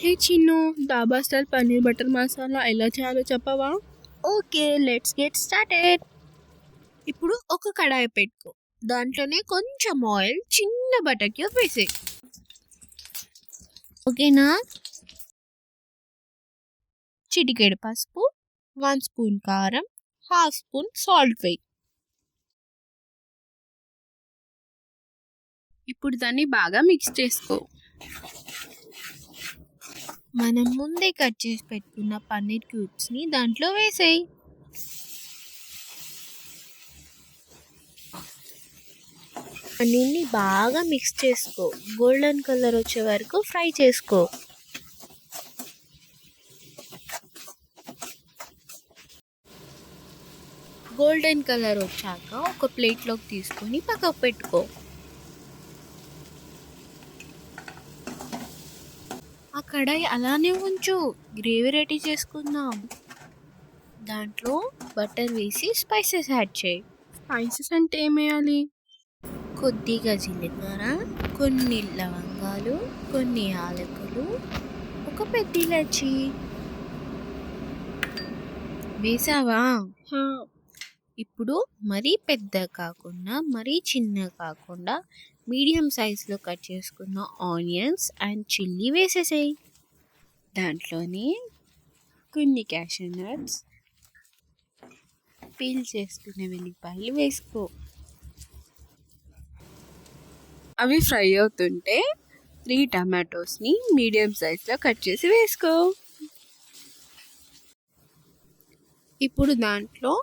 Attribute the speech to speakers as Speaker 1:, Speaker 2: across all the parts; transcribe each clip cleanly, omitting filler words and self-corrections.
Speaker 1: హే చిన్ను, డాబా style paneer butter masala ఎలా చేయాలో చెప్పవా?
Speaker 2: Okay, let's get started.
Speaker 1: ఇప్పుడు ఒక కడాయి పెట్టుకో, దాంట్లోనే కొంచెం ఆయిల్, చిన్న బటర్ క్యూబ్ వేసే.
Speaker 2: ఓకేనా?
Speaker 1: చిటికెడు పసుపు, 1 స్పూన్ కారం, 1/2 స్పూన్ సాల్ట్ వేయి. ఇప్పుడు దాన్ని బాగా మిక్స్ చేసుకో. మనం ముందే కట్ చేసి పెట్టుకున్న పన్నీర్ క్యూబ్స్ని దాంట్లో వేసేయి.
Speaker 2: పన్నీర్ని బాగా మిక్స్ చేసుకో, గోల్డెన్ కలర్ వచ్చే వరకు ఫ్రై చేసుకో.
Speaker 1: గోల్డెన్ కలర్ వచ్చాక ఒక ప్లేట్లోకి తీసుకొని పక్కకు పెట్టుకో. ఆ కడాయి అలానే ఉంచు, గ్రేవీ రెడీ చేసుకుందాం. దాంట్లో బటర్ వేసి స్పైసెస్ యాడ్ చేయి. స్పైసెస్ అంటే ఏమేయాలి?
Speaker 2: కొద్దిగా జీలకర్ర, కొన్ని లవంగాలు, కొన్ని యాలకులు, ఒక పెద్ద ఇలాచి
Speaker 1: వేసావా?
Speaker 2: ఇప్పుడు మరీ పెద్ద కాకుండా మరీ చిన్న కాకుండా మీడియం సైజులో కట్ చేసుకున్న ఆనియన్స్ అండ్ చిల్లీ వేసేసేయి. దాంట్లోనే కొన్ని క్యాషూ నట్స్, పీల్ చేసుకున్న వెల్లిపాయలు వేసుకో.
Speaker 1: అవి ఫ్రై అవుతుంటే 3 టమాటోస్ని మీడియం సైజ్లో కట్ చేసి వేసుకో. ఇప్పుడు దాంట్లో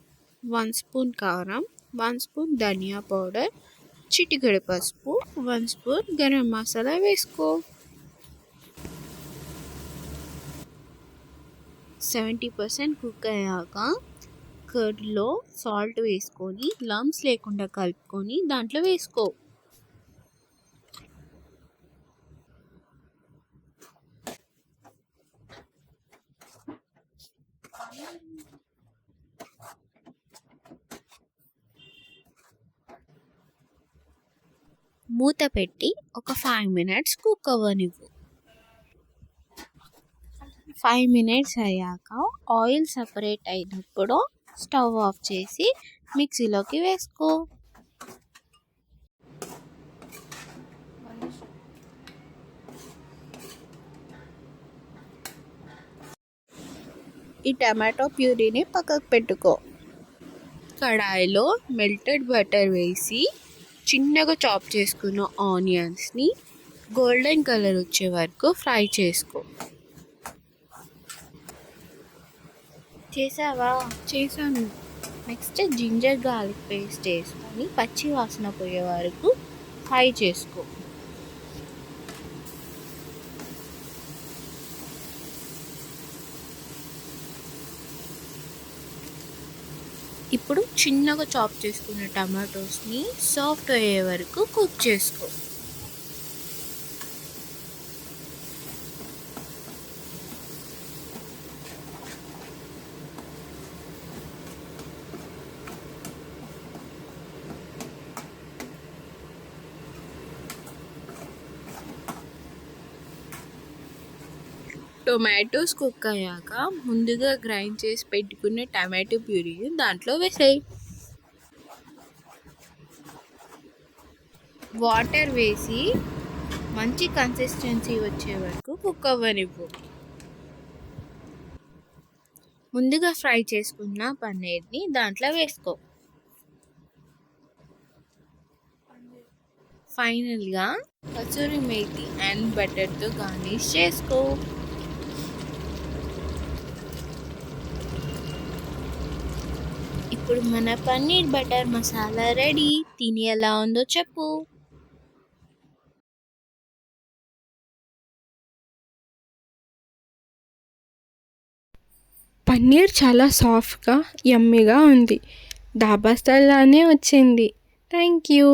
Speaker 1: 1 స్పూన్ కారం, 1 స్పూన్ ధనియా పౌడర్, చిటికెడు పసుపు, 1 స్పూన్ గరం మసాలా వేసుకో. 70% కుక్ అయ్యాక కర్డ్లో సాల్ట్ వేసుకొని లంప్స్ లేకుండా కలుపుకొని దాంట్లో వేసుకో.
Speaker 2: మూత పెట్టి ఒక 5 minutes కుక్ అవ్వనివ్వు. 5 minutes అయ్యాక ఆయిల్ సపరేట్ అయినప్పుడు స్టవ్ ఆఫ్ చేసి మిక్సీలోకి వేసుకో.
Speaker 1: ఈ టమాటో ప్యూరీని పక్కకు పెట్టుకో. కడాయిలో మెల్టెడ్ బటర్ వేసి చిన్నగా చాప్ చేసుకున్న ఆనియన్స్ని గోల్డెన్ కలర్ వచ్చే వరకు ఫ్రై చేసుకో.
Speaker 2: చేసావా?
Speaker 1: చేశాను.
Speaker 2: నెక్స్ట్ జింజర్ గార్లిక్ పేస్ట్ వేసుకొని పచ్చి వాసన పోయే వరకు ఫ్రై చేసుకో.
Speaker 1: ఇప్పుడు చిన్నగా చాప్ చేసుకున్న టమాటోస్ని సాఫ్ట్ అయ్యే వరకు కుక్ చేసుకో. టొమాటోస్ కుక్ అయ్యాక ముందుగా గ్రైండ్ చేసి పెట్టుకున్న టమాటో ప్యూరీని దాంట్లో వేసేయి. వాటర్ వేసి మంచి కన్సిస్టెన్సీ వచ్చే వరకు కుక్ అవ్వనివ్వు. ముందుగా ఫ్రై చేసుకున్న పన్నీర్ని దాంట్లో వేసుకో. ఫైనల్గా కసూరి మేతి అండ్ బటర్తో గార్నిష్ చేసుకో. ఇప్పుడు మన పన్నీర్ బటర్ మసాలా రెడీ. తిని ఎలా ఉందో చెప్పు. పన్నీర్ చాలా సాఫ్ట్గా యమ్మీగా ఉంది. డాబా స్టైల్ లానే వచ్చింది. Thank you.